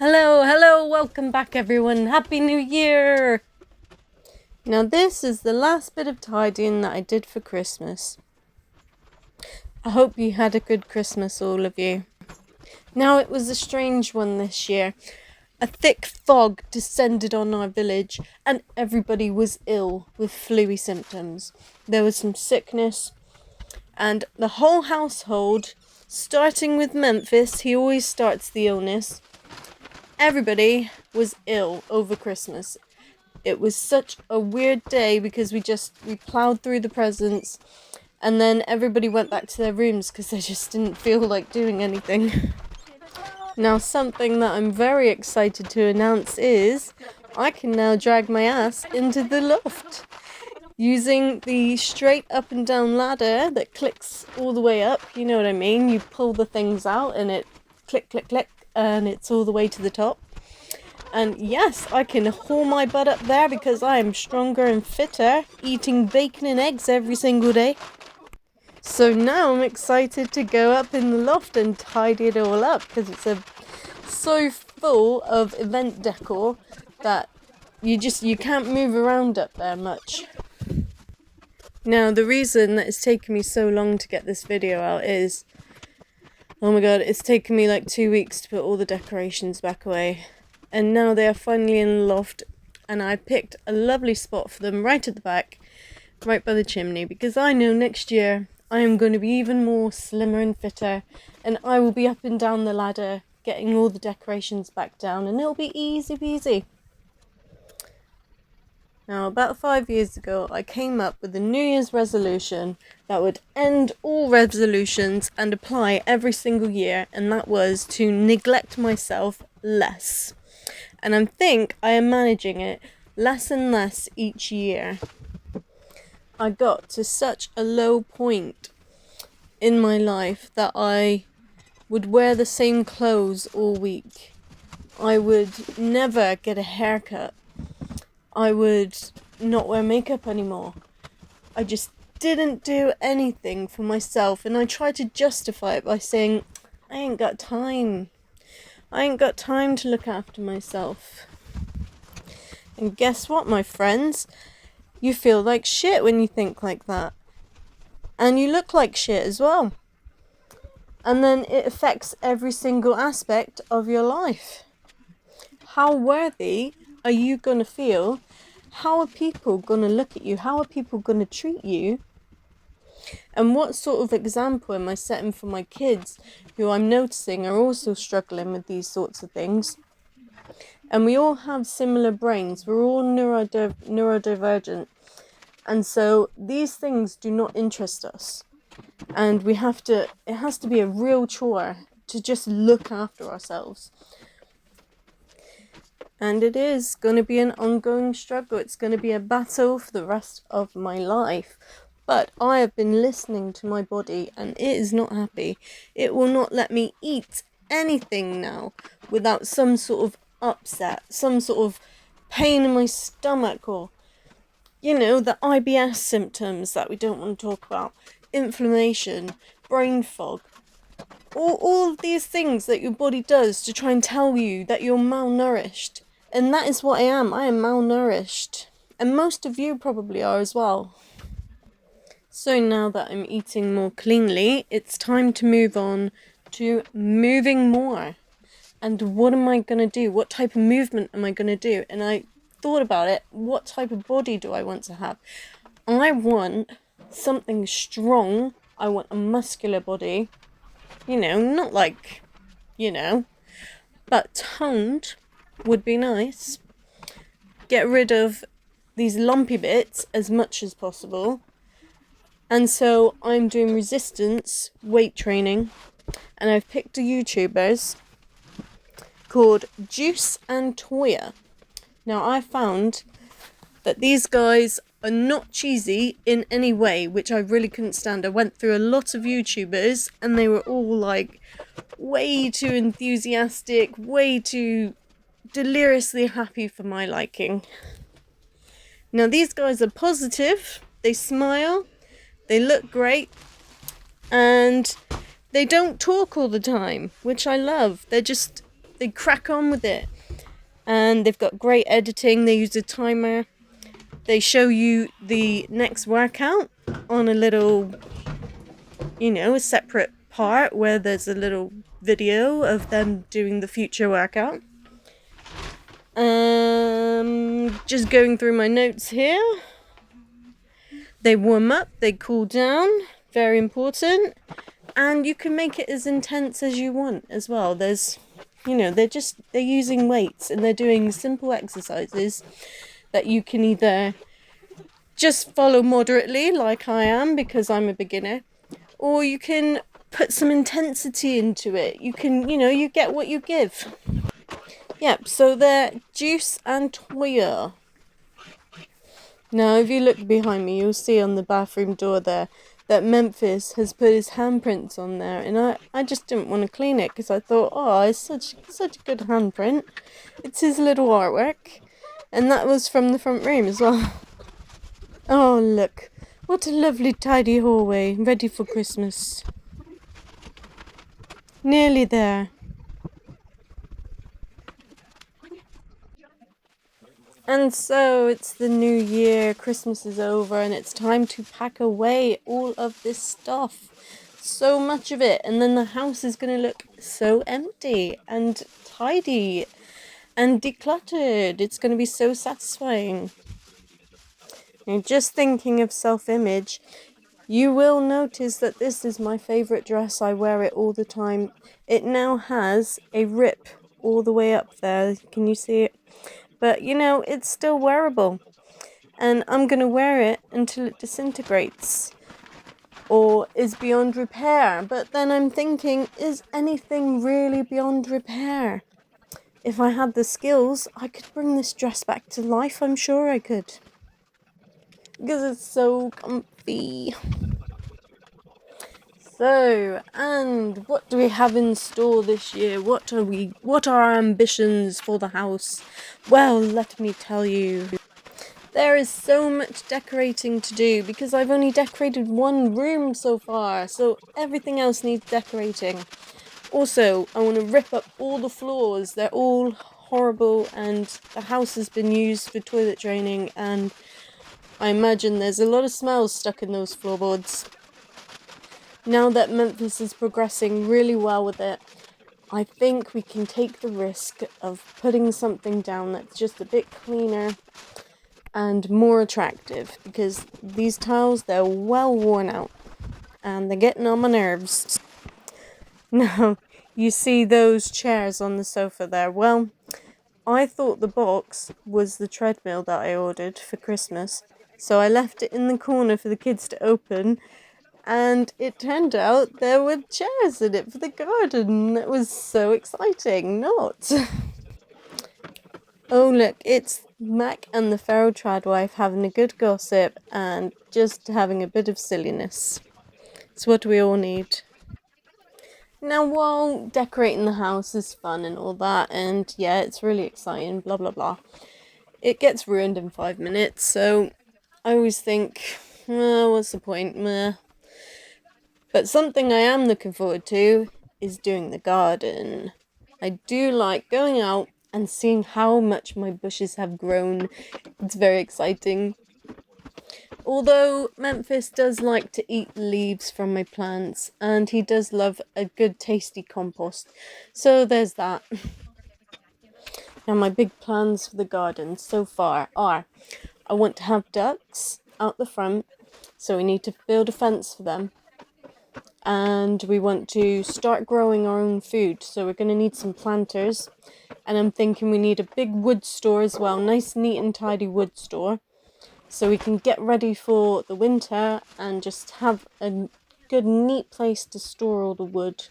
Hello, welcome back everyone. Happy New Year! Now this is the last bit of tidying that I did for Christmas. I hope you had a good Christmas, all of you. Now it was a strange one this year. A thick fog descended on our village and everybody was ill with flu-y symptoms. There was some sickness and the whole household, starting with Memphis, he always starts the illness. Everybody was ill over Christmas. It was such a weird day because we plowed through the presents and then everybody went back to their rooms because they just didn't feel like doing anything. Now something that I'm very excited to announce is I can now drag my ass into the loft using the straight up and down ladder that clicks all the way up. You know what I mean? You pull the things out and it click and it's all the way to the top. And yes, I can haul my butt up there because I am stronger and fitter, eating bacon and eggs every single day. So now I'm excited to go up in the loft and tidy it all up because it's so full of event decor that you can't move around up there much. Now the reason that it's taken me so long to get this video out is, oh my god, it's taken me like 2 weeks to put all the decorations back away. And now they are finally in the loft and I picked a lovely spot for them right at the back, right by the chimney, because I know next year I am going to be even more slimmer and fitter and I will be up and down the ladder getting all the decorations back down and it'll be easy peasy. Now about 5 years ago I came up with a New Year's resolution that would end all resolutions and apply every single year, and that was to neglect myself less. And I think I am managing it less and less each year. I got to such a low point in my life that I would wear the same clothes all week. I would never get a haircut. I would not wear makeup anymore. I just didn't do anything for myself, and I tried to justify it by saying, I ain't got time. I ain't got time to look after myself. And guess what, my friends? You feel like shit when you think like that. And you look like shit as well. And then it affects every single aspect of your life. How worthy are you going to feel? How are people going to look at you? How are people going to treat you? And what sort of example am I setting for my kids, who I'm noticing are also struggling with these sorts of things? And we all have similar brains. We're all neurodivergent. And so these things do not interest us. And it has to be a real chore to just look after ourselves. And it is going to be an ongoing struggle. It's going to be a battle for the rest of my life. But I have been listening to my body and it is not happy. It will not let me eat anything now without some sort of upset, some sort of pain in my stomach, or, you know, the IBS symptoms that we don't want to talk about, inflammation, brain fog, all of these things that your body does to try and tell you that you're malnourished. And that is what I am malnourished. And most of you probably are as well. So now that I'm eating more cleanly, it's time to move on to moving more. And what am I going to do? What type of movement am I going to do? And I thought about it. What type of body do I want to have? I want something strong. I want a muscular body. You know, not like, but toned would be nice. Get rid of these lumpy bits as much as possible. And so I'm doing resistance weight training, and I've picked a YouTubers called Juice and Toya. Now I found that these guys are not cheesy in any way, which I really couldn't stand. I went through a lot of YouTubers and they were all like way too enthusiastic, way too deliriously happy for my liking. Now these guys are positive, they smile, they look great, and they don't talk all the time, which I love. They're just they crack on with it. And they've got great editing. They use a timer. They show you the next workout on a little, a separate part where there's a little video of them doing the future workout. Just going through my notes here. They warm up, they cool down, very important. And you can make it as intense as you want as well. There's, they're using weights and they're doing simple exercises that you can either just follow moderately like I am because I'm a beginner, or you can put some intensity into it. You can, you get what you give. Yep, so they're Juice and Toya. Now, if you look behind me, you'll see on the bathroom door there that Memphis has put his handprints on there, and I just didn't want to clean it because I thought, oh, it's such a good handprint. It's his little artwork, and that was from the front room as well. Oh, look, what a lovely tidy hallway, ready for Christmas. Nearly there. And so it's the new year, Christmas is over, and it's time to pack away all of this stuff. So much of it, and then the house is going to look so empty and tidy and decluttered. It's going to be so satisfying. And just thinking of self-image, you will notice that this is my favourite dress. I wear it all the time. It now has a rip all the way up there. Can you see it? But, it's still wearable. And I'm going to wear it until it disintegrates or is beyond repair. But then I'm thinking, is anything really beyond repair? If I had the skills, I could bring this dress back to life. I'm sure I could. Because it's so comfy. So, and what do we have in store this year? What are our ambitions for the house? Well, let me tell you. There is so much decorating to do because I've only decorated one room so far, so everything else needs decorating. Also, I want to rip up all the floors. They're all horrible and the house has been used for toilet draining, and I imagine there's a lot of smells stuck in those floorboards. Now that Memphis is progressing really well with it, I think we can take the risk of putting something down that's just a bit cleaner and more attractive, because these tiles, they're well worn out and they're getting on my nerves. Now, you see those chairs on the sofa there? Well, I thought the box was the treadmill that I ordered for Christmas, so I left it in the corner for the kids to open. And it turned out there were chairs in it for the garden. It was so exciting, not? Oh look, it's Mac and the feral tradwife having a good gossip and just having a bit of silliness. It's what we all need. Now, while decorating the house is fun and all that, and yeah, it's really exciting, blah blah blah, it gets ruined in 5 minutes, so I always think, what's the point? Meh. But something I am looking forward to is doing the garden. I do like going out and seeing how much my bushes have grown. It's very exciting. Although Memphis does like to eat leaves from my plants, and he does love a good tasty compost. So there's that. Now my big plans for the garden so far are, I want to have ducks out the front, so we need to build a fence for them. And we want to start growing our own food, so we're going to need some planters, and I'm thinking we need a big wood store as well, nice neat and tidy wood store, so we can get ready for the winter and just have a good neat place to store all the wood,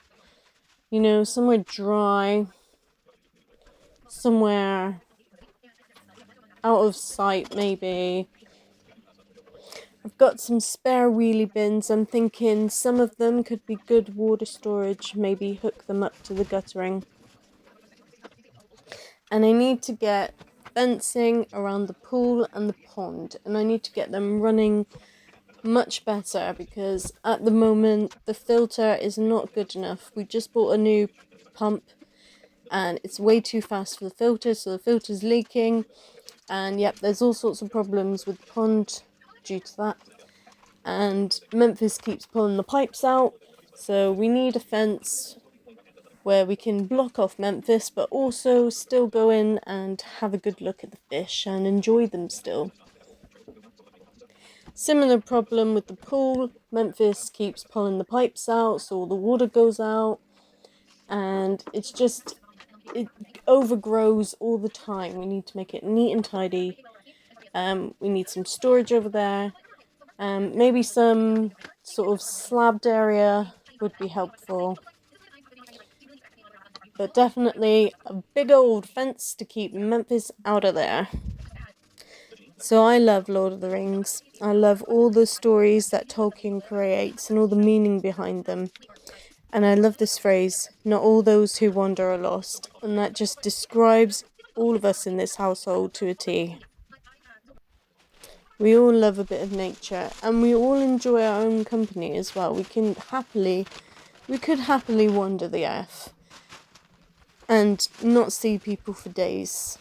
somewhere dry, somewhere out of sight maybe. I've got some spare wheelie bins. I'm thinking some of them could be good water storage, maybe hook them up to the guttering. And I need to get fencing around the pool and the pond, and I need to get them running much better because at the moment the filter is not good enough. We just bought a new pump and it's way too fast for the filter, so the filter's leaking. And yep, there's all sorts of problems with the pond due to that. And Memphis keeps pulling the pipes out, so we need a fence where we can block off Memphis, but also still go in and have a good look at the fish and enjoy them still. Similar problem with the pool. Memphis keeps pulling the pipes out, so all the water goes out, and it overgrows all the time. We need to make it neat and tidy. We need some storage over there. Maybe some sort of slabbed area would be helpful. But definitely a big old fence to keep Memphis out of there. So I love Lord of the Rings. I love all the stories that Tolkien creates and all the meaning behind them. And I love this phrase, not all those who wander are lost. And that just describes all of us in this household to a T. We all love a bit of nature, and we all enjoy our own company as well. We could happily wander the earth and not see people for days.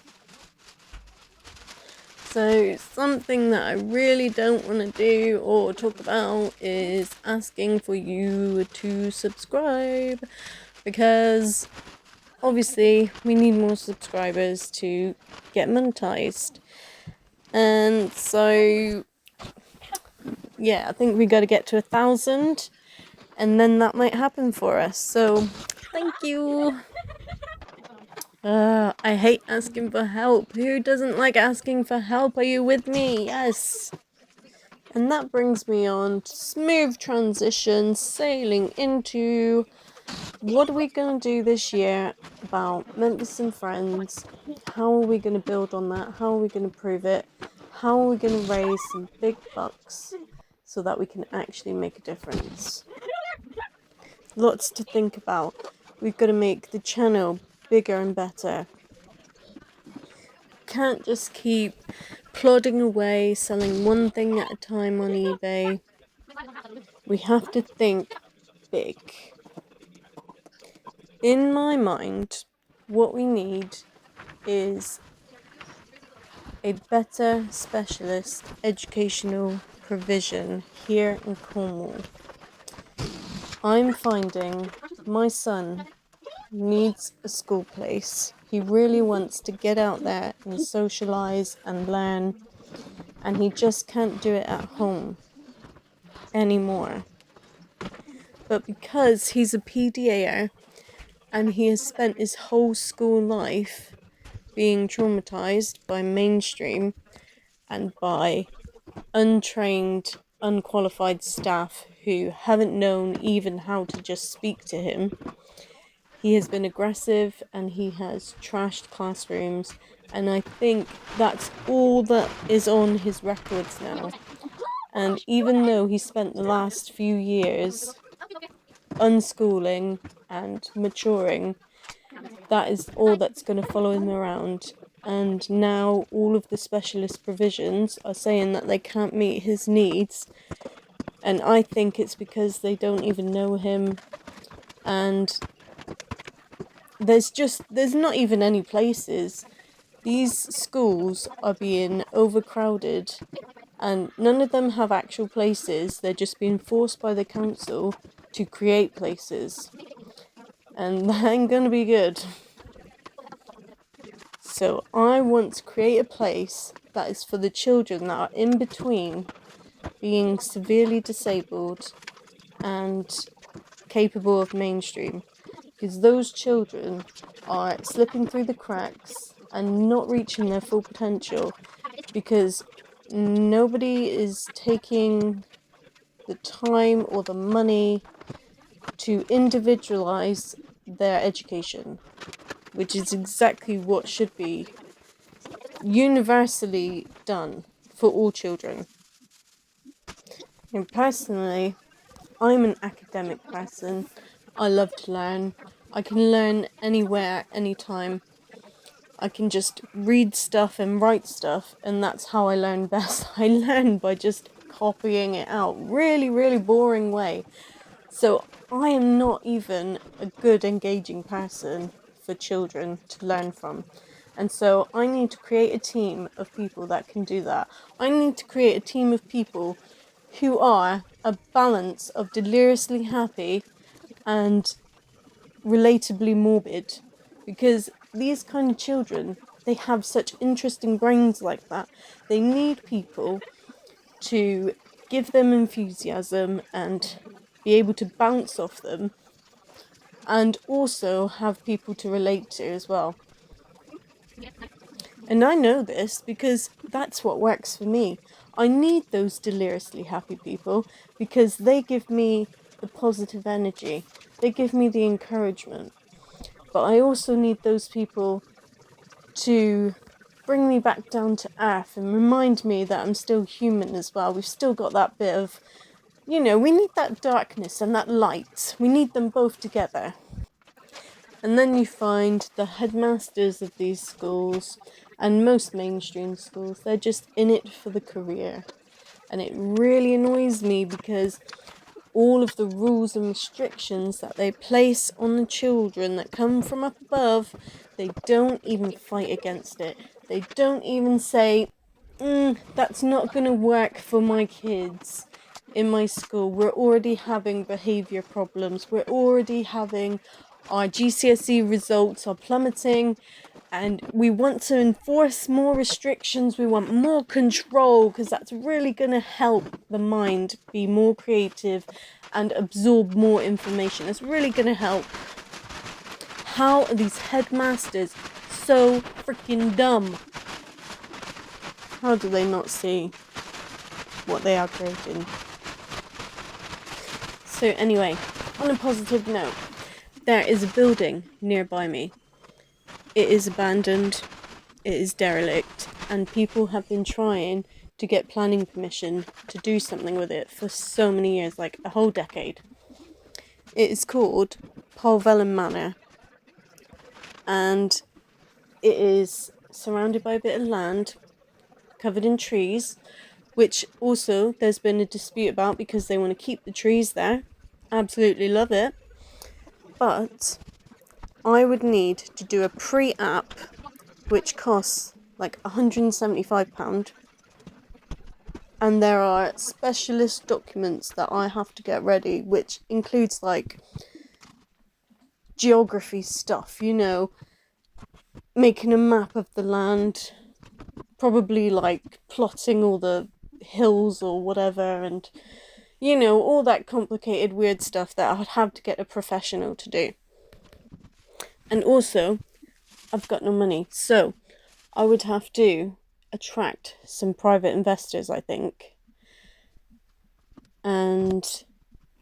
So something that I really don't want to do or talk about is asking for you to subscribe, because obviously we need more subscribers to get monetized. And so yeah, I think we got to get to 1,000, and then that might happen for us. So thank you. I hate asking for help. Who doesn't like asking for help? Are you with me? Yes. And that brings me on to smooth transition, sailing into what are we going to do this year about Memphis and Friends? How are we going to build on that? How are we going to prove it? How are we going to raise some big bucks so that we can actually make a difference? Lots to think about. We've got to make the channel bigger and better. Can't just keep plodding away, selling one thing at a time on eBay. We have to think big. In my mind, what we need is a better specialist educational provision here in Cornwall. I'm finding my son needs a school place. He really wants to get out there and socialise and learn, and he just can't do it at home anymore. But because he's a PDAer and he has spent his whole school life being traumatised by mainstream and by untrained, unqualified staff who haven't known even how to just speak to him, he has been aggressive and he has trashed classrooms, and I think that's all that is on his records now. And even though he spent the last few years unschooling and maturing, that is all that's going to follow him around. And now all of the specialist provisions are saying that they can't meet his needs, and I think it's because they don't even know him, and there's not even any places. These schools are being overcrowded, and none of them have actual places. They're just being forced by the council to create places, and that ain't gonna be good. So I want to create a place that is for the children that are in between being severely disabled and capable of mainstream, because those children are slipping through the cracks and not reaching their full potential because nobody is taking the time or the money to individualize their education, which is exactly what should be universally done for all children. And personally, I'm an academic person. I love to learn. I can learn anywhere, anytime. I can just read stuff and write stuff, and that's how I learn best. I learn by just copying it out. Really, really boring way. So I am not even a good engaging person for children to learn from. And so I need to create a team of people that can do that. I need to create a team of people who are a balance of deliriously happy and relatably morbid, because these kind of children, they have such interesting brains like that. They need people to give them enthusiasm and be able to bounce off them, and also have people to relate to as well. And I know this because that's what works for me. I need those deliriously happy people because they give me the positive energy, they give me the encouragement. But I also need those people to bring me back down to earth and remind me that I'm still human as well. We've still got that bit of, we need that darkness and that light. We need them both together. And then you find the headmasters of these schools and most mainstream schools, they're just in it for the career. And it really annoys me because all of the rules and restrictions that they place on the children that come from up above, they don't even fight against it. They don't even say, that's not going to work for my kids in my school. We're already having behaviour problems. We're already having our GCSE results are plummeting, and we want to enforce more restrictions. We want more control because that's really going to help the mind be more creative and absorb more information. It's really going to help. How are these headmasters so freaking dumb? How do they not see what they are creating? So anyway, on a positive note, there is a building nearby me. It is abandoned, it is derelict, and people have been trying to get planning permission to do something with it for so many years, like a whole decade. It is called Polvellum Manor, and it is surrounded by a bit of land covered in trees, which also there's been a dispute about because they want to keep the trees there. Absolutely love it. But I would need to do a pre-app which costs like £175, and there are specialist documents that I have to get ready, which includes like geography stuff, making a map of the land, probably like plotting all the hills or whatever, and all that complicated weird stuff that I'd have to get a professional to do. And also, I've got no money, so I would have to attract some private investors, I think, and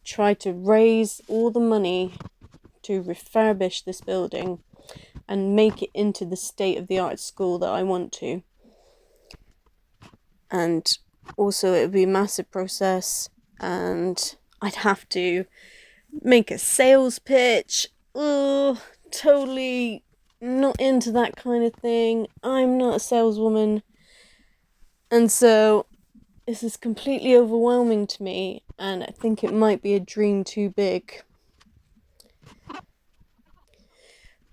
try to raise all the money to refurbish this building and make it into the state-of-the-art school that I want to. And also it would be a massive process, and I'd have to make a sales pitch. Totally not into that kind of thing. I'm not a saleswoman, and so this is completely overwhelming to me, and I think it might be a dream too big.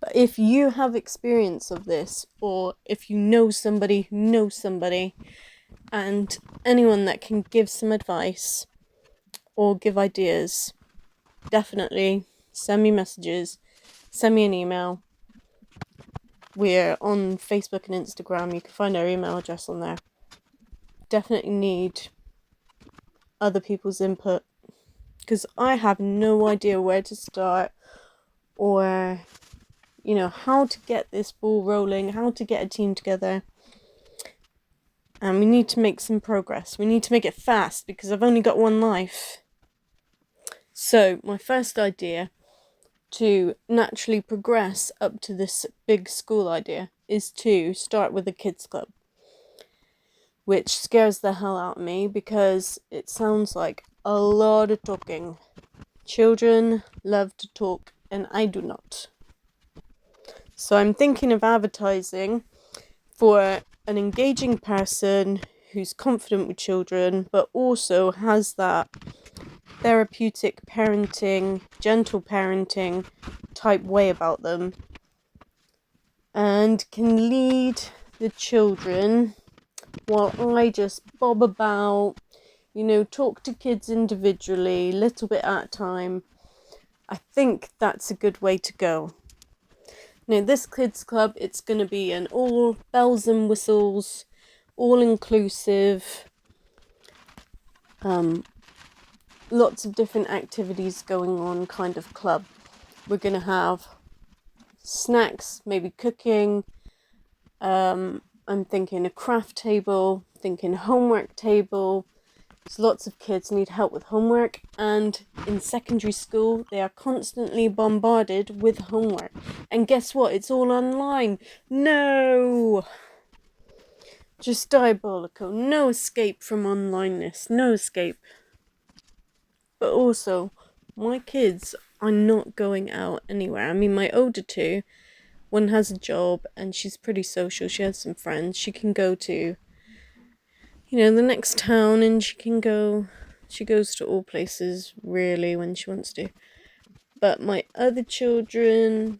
But if you have experience of this, or if you know somebody who knows somebody, and anyone that can give some advice or give ideas, definitely send me messages, send me an email. We're on Facebook and Instagram. You can find our email address on there. Definitely need other people's input, because I have no idea where to start, or how to get this ball rolling, how to get a team together. And we need to make some progress. We need to make it fast because I've only got one life. So my first idea to naturally progress up to this big school idea is to start with a kids club, which scares the hell out of me because it sounds like a lot of talking. Children love to talk and I do not. So I'm thinking of advertising for an engaging person who's confident with children, but also has that therapeutic parenting, gentle parenting type way about them. and can lead the children while I just bob about, talk to kids individually, little bit at a time. I think that's a good way to go. Now, this kids club, it's going to be an all bells and whistles, all inclusive, lots of different activities going on kind of club. We're going to have snacks, maybe cooking. I'm thinking a craft table, thinking homework table. So lots of kids need help with homework, and in secondary school they are constantly bombarded with homework. And guess what? It's all online. No! Just diabolical. No escape from onlineness. No escape. But also, my kids are not going out anywhere. I mean, my older two, one has a job and she's pretty social. She has some friends. She can go to, the next town, and she goes to all places really when she wants to. But my other children,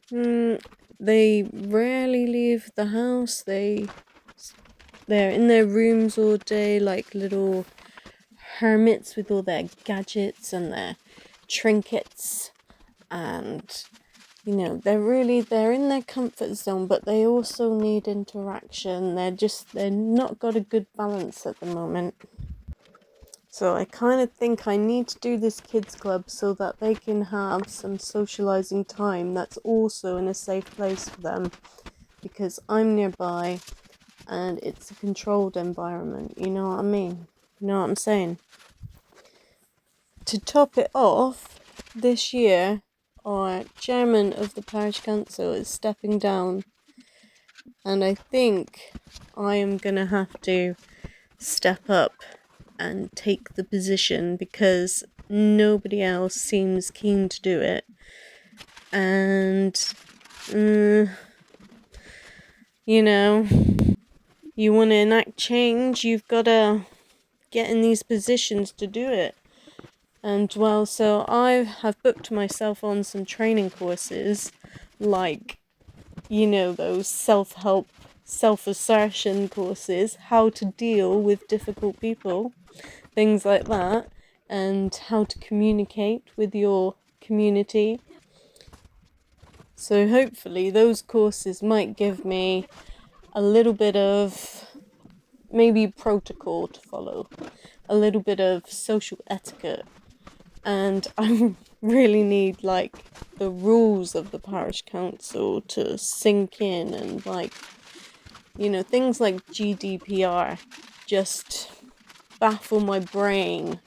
they rarely leave the house. They're in their rooms all day like little hermits with all their gadgets and their trinkets, and they're in their comfort zone, but they also need interaction. They're not got a good balance at the moment. So I kind of think I need to do this kids club so that they can have some socializing time that's also in a safe place for them, because I'm nearby and it's a controlled environment. You know what I mean? You know what I'm saying? To top it off, this year our chairman of the parish council is stepping down, and I think I am gonna have to step up and take the position because nobody else seems keen to do it. And you want to enact change, you've got to get in these positions to do it. And so I have booked myself on some training courses, like those self-help, self-assertion courses, how to deal with difficult people, things like that, and how to communicate with your community. So hopefully those courses might give me a little bit of maybe protocol to follow, a little bit of social etiquette, and I really need the rules of the parish council to sink in, and things like GDPR just baffle my brain.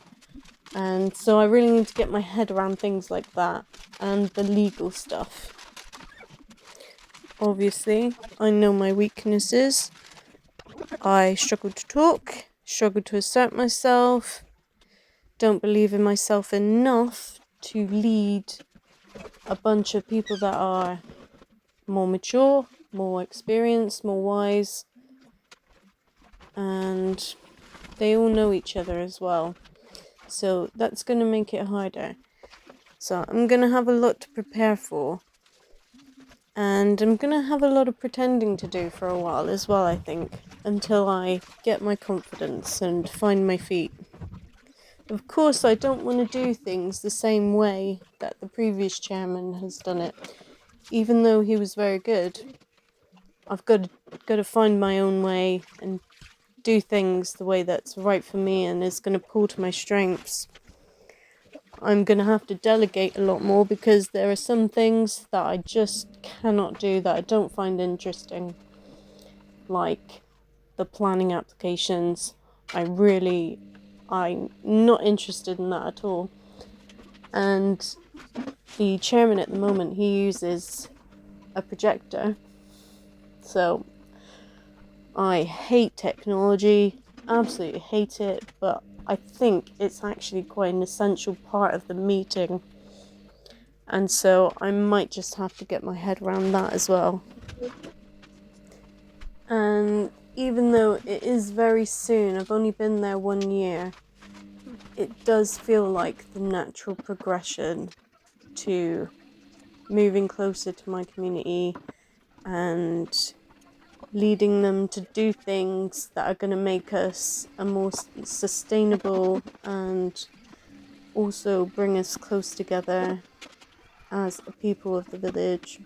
And so I really need to get my head around things like that and the legal stuff. Obviously, I know my weaknesses. I struggle to talk, struggle to assert myself, don't believe in myself enough to lead a bunch of people that are more mature, more experienced, more wise, and they all know each other as well. So that's going to make it harder. So I'm going to have a lot to prepare for. And I'm going to have a lot of pretending to do for a while as well, I think, until I get my confidence and find my feet. Of course, I don't want to do things the same way that the previous chairman has done it. Even though he was very good, I've got to find my own way and do things the way that's right for me and is going to pull to my strengths. I'm going to have to delegate a lot more because there are some things that I just cannot do, that I don't find interesting, like the planning applications. I'm not interested in that at all. And the chairman at the moment, he uses a projector. So I hate technology, absolutely hate it, but I think it's actually quite an essential part of the meeting. And so I might just have to get my head around that as well. And even though it is very soon, I've only been there 1 year, it does feel like the natural progression to moving closer to my community and leading them to do things that are going to make us a more sustainable and also bring us close together as a people of the village.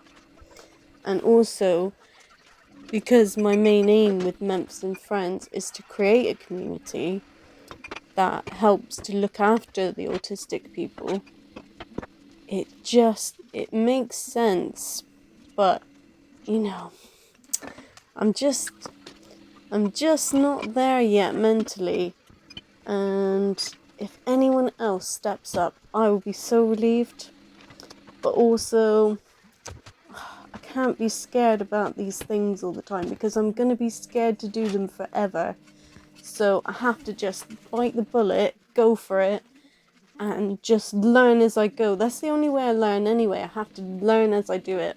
And also because my main aim with Memphis and Friends is to create a community that helps to look after the autistic people. It makes sense, but I'm just not there yet mentally, and if anyone else steps up, I will be so relieved. But also, I can't be scared about these things all the time because I'm going to be scared to do them forever. So I have to just bite the bullet, go for it, and just learn as I go. That's the only way I learn anyway. I have to learn as I do it.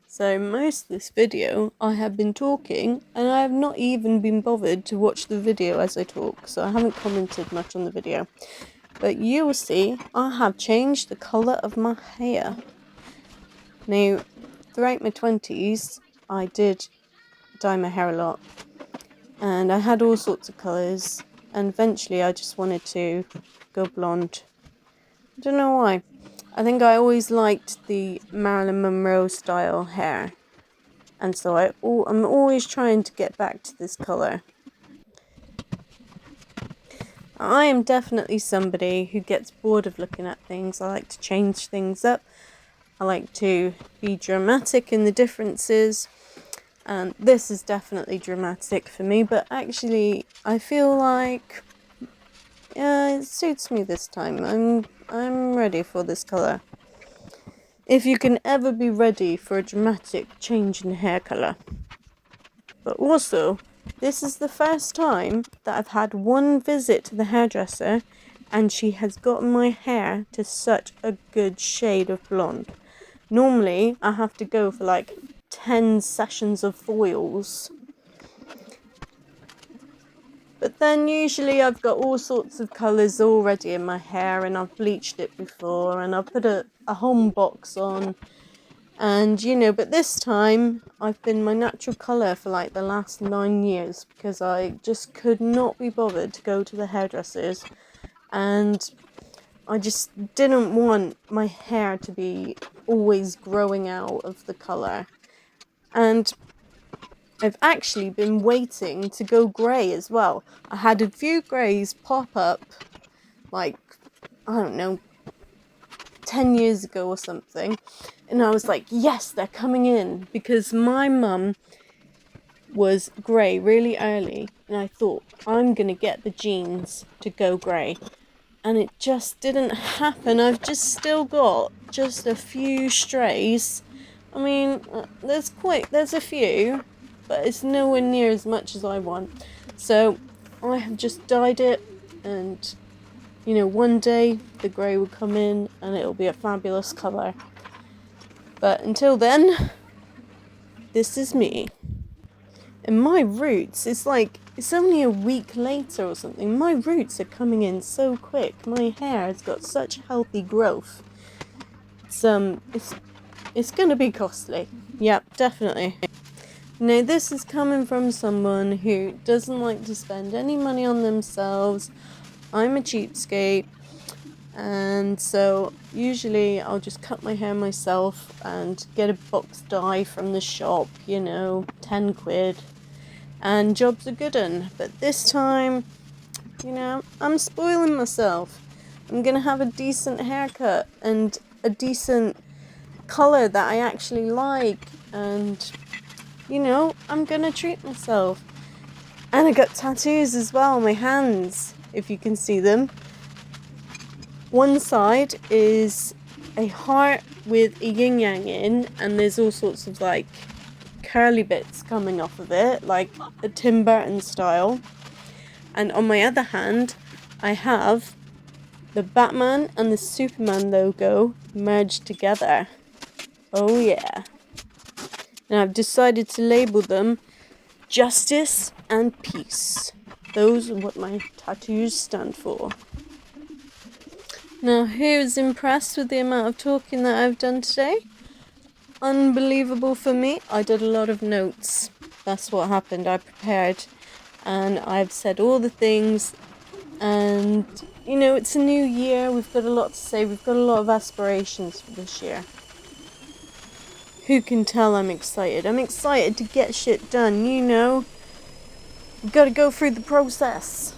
So most of this video I have been talking, and I have not even been bothered to watch the video as I talk, so I haven't commented much on the video. But you will see I have changed the colour of my hair. Now, throughout my 20s, I did dye my hair a lot, and I had all sorts of colours, and eventually I just wanted to go blonde. I don't know why. I think I always liked the Marilyn Monroe style hair, and so I'm always trying to get back to this colour. I am definitely somebody who gets bored of looking at things. I like to change things up. I like to be dramatic in the differences, and this is definitely dramatic for me, but actually I feel like it suits me this time. I'm ready for this colour. If you can ever be ready for a dramatic change in hair colour. But also, this is the first time that I've had one visit to the hairdresser and she has gotten my hair to such a good shade of blonde. Normally, I have to go for like 10 sessions of foils. But then usually I've got all sorts of colours already in my hair, and I've bleached it before, and I've put a home box on. And but this time I've been my natural colour for like the last 9 years because I just could not be bothered to go to the hairdressers, and I just didn't want my hair to be always growing out of the colour. And I've actually been waiting to go grey as well. I had a few greys pop up like, I don't know, 10 years ago or something, and I was like, yes, they're coming in, because my mum was grey really early, and I thought, I'm gonna get the genes to go grey, and it just didn't happen. I've just still got just a few strays. I mean, there's a few, but it's nowhere near as much as I want. So I have just dyed it, and one day the grey will come in and it'll be a fabulous colour. But until then, this is me. And my roots, it's only a week later or something. My roots are coming in so quick. My hair has got such healthy growth. It's going to be costly. Yep, definitely. Now, this is coming from someone who doesn't like to spend any money on themselves. I'm a cheapskate, and so usually I'll just cut my hair myself and get a box dye from the shop, 10 quid, and job's a good un. But this time, I'm spoiling myself. I'm gonna have a decent haircut and a decent colour that I actually like, and I'm gonna treat myself. And I got tattoos as well on my hands, if you can see them. One side is a heart with a yin yang in, and there's all sorts of like curly bits coming off of it, like a Tim Burton style. And on my other hand, I have the Batman and the Superman logo merged together. Oh yeah. And I've decided to label them Justice and Peace. Those are what my tattoos stand for. Now, who's impressed with the amount of talking that I've done today? unbelievable for me. I did a lot of notes. That's what happened. I prepared and I've said all the things, and it's a new year. We've got a lot to say. We've got a lot of aspirations for this year. Who can tell I'm excited? I'm excited to get shit done, We've got to go through the process.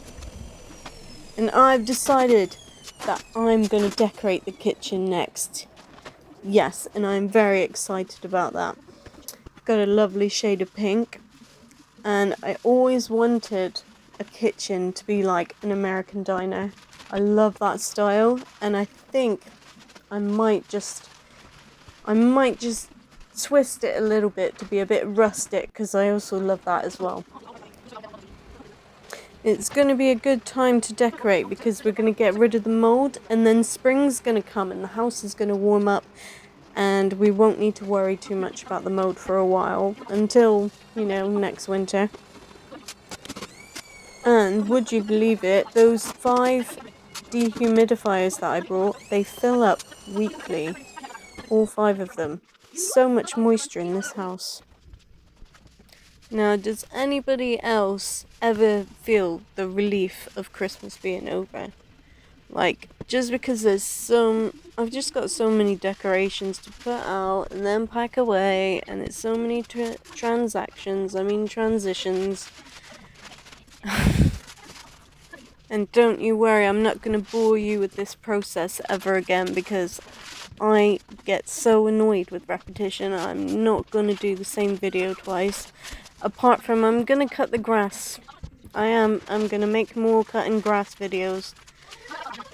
And I've decided that I'm going to decorate the kitchen next. Yes, and I'm very excited about that. Got a lovely shade of pink. And I always wanted a kitchen to be like an American diner. I love that style, and I think I might just twist it a little bit to be a bit rustic, because I also love that as well. It's going to be a good time to decorate because we're going to get rid of the mold, and then spring's going to come and the house is going to warm up, and we won't need to worry too much about the mold for a while until, next winter. And would you believe it, those 5 dehumidifiers that I brought, they fill up weekly. All 5 of them. So much moisture in this house. Now, does anybody else ever feel the relief of Christmas being over? Like, just because I've just got so many decorations to put out and then pack away, and it's so many transitions. And don't you worry, I'm not going to bore you with this process ever again, because I get so annoyed with repetition. I'm not going to do the same video twice. Apart from, I'm going to cut the grass. I'm going to make more cutting grass videos.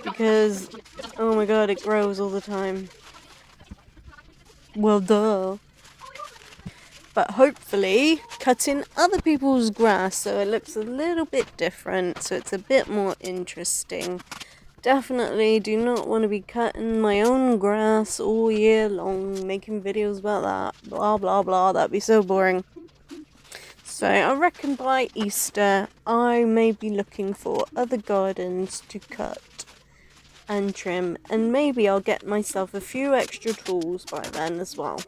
Because, oh my god, it grows all the time. Well, duh. But hopefully, cutting other people's grass so it looks a little bit different, so it's a bit more interesting. Definitely do not want to be cutting my own grass all year long, making videos about that, blah blah blah, that'd be so boring. So I reckon by Easter I may be looking for other gardens to cut and trim, and maybe I'll get myself a few extra tools by then as well.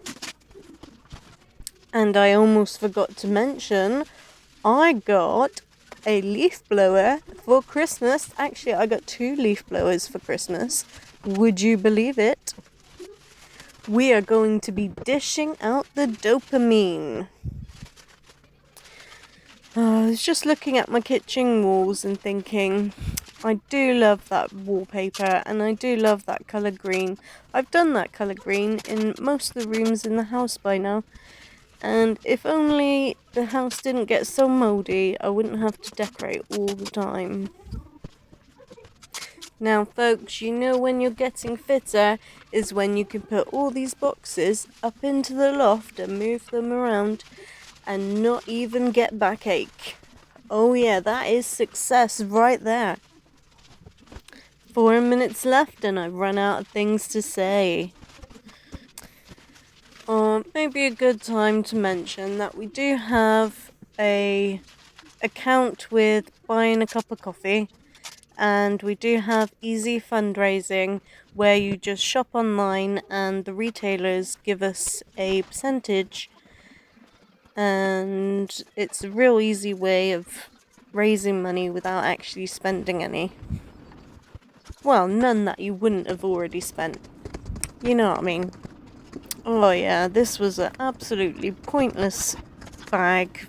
And I almost forgot to mention, I got a leaf blower for Christmas. Actually, I got 2 leaf blowers for Christmas. Would you believe it? We are going to be dishing out the dopamine. I was just looking at my kitchen walls and thinking, I do love that wallpaper and I do love that colour green. I've done that colour green in most of the rooms in the house by now. And if only the house didn't get so mouldy, I wouldn't have to decorate all the time. Now folks, when you're getting fitter is when you can put all these boxes up into the loft and move them around and not even get backache. Oh yeah, that is success right there. 4 minutes left and I've run out of things to say. Maybe a good time to mention that we do have a account with Buying a Cup of Coffee, and we do have easy fundraising where you just shop online and the retailers give us a percentage, and it's a real easy way of raising money without actually spending any. Well, none that you wouldn't have already spent. You know what I mean? Oh yeah, this was an absolutely pointless bag.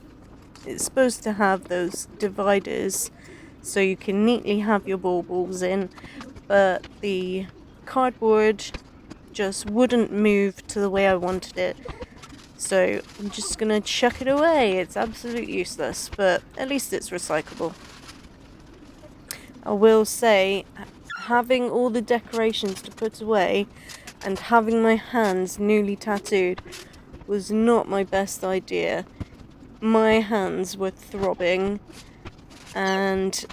It's supposed to have those dividers so you can neatly have your baubles in, but the cardboard just wouldn't move to the way I wanted it. So I'm just gonna chuck it away. It's absolutely useless, but at least it's recyclable. I will say, having all the decorations to put away and having my hands newly tattooed was not my best idea. My hands were throbbing and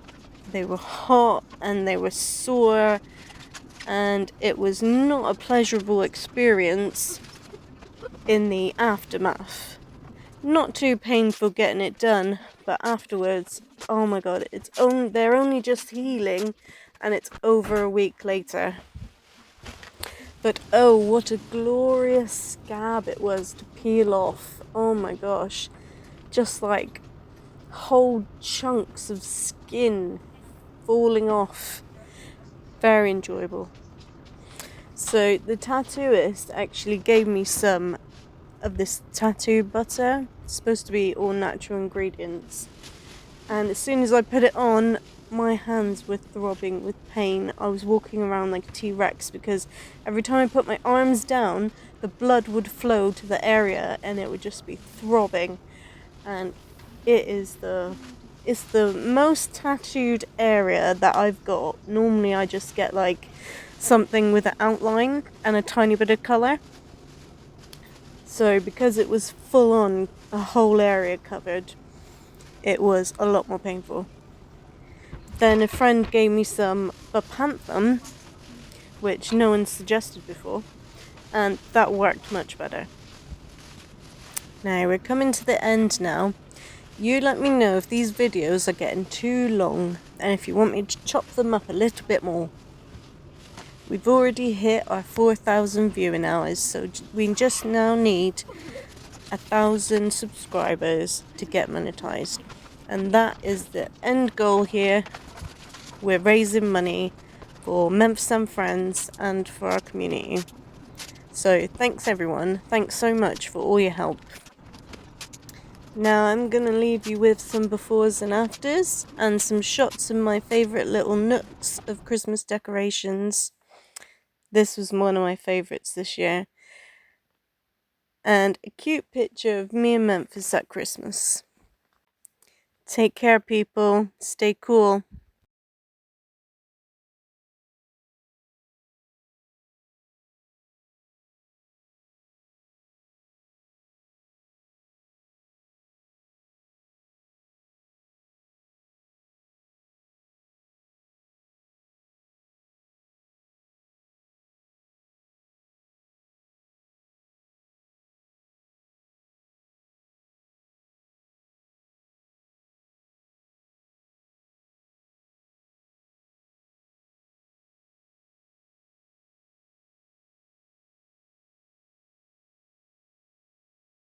they were hot and they were sore, and it was not a pleasurable experience in the aftermath. Not too painful getting it done, but afterwards, oh my god, they're only just healing and it's over a week later. But oh, what a glorious scab it was to peel off. Oh my gosh. Just like whole chunks of skin falling off. Very enjoyable. So the tattooist actually gave me some of this tattoo butter. It's supposed to be all natural ingredients. And as soon as I put it on, my hands were throbbing with pain. I was walking around like a T-Rex because every time I put my arms down, the blood would flow to the area and it would just be throbbing. And it's the most tattooed area that I've got. Normally I just get like something with an outline and a tiny bit of colour. So because it was full on, a whole area covered, it was a lot more painful. Then a friend gave me some Bapanthum, which no one suggested before, and that worked much better. Now we're coming to the end now. You let me know if these videos are getting too long and if you want me to chop them up a little bit more. We've already hit our 4,000 viewing hours, so we just now need 1,000 subscribers to get monetized. And that is the end goal here. We're raising money for Memphis and Friends and for our community. So thanks everyone. Thanks so much for all your help. Now I'm going to leave you with some befores and afters and some shots of my favourite little nooks of Christmas decorations. This was one of my favourites this year. And a cute picture of me and Memphis at Christmas. Take care, people. Stay cool.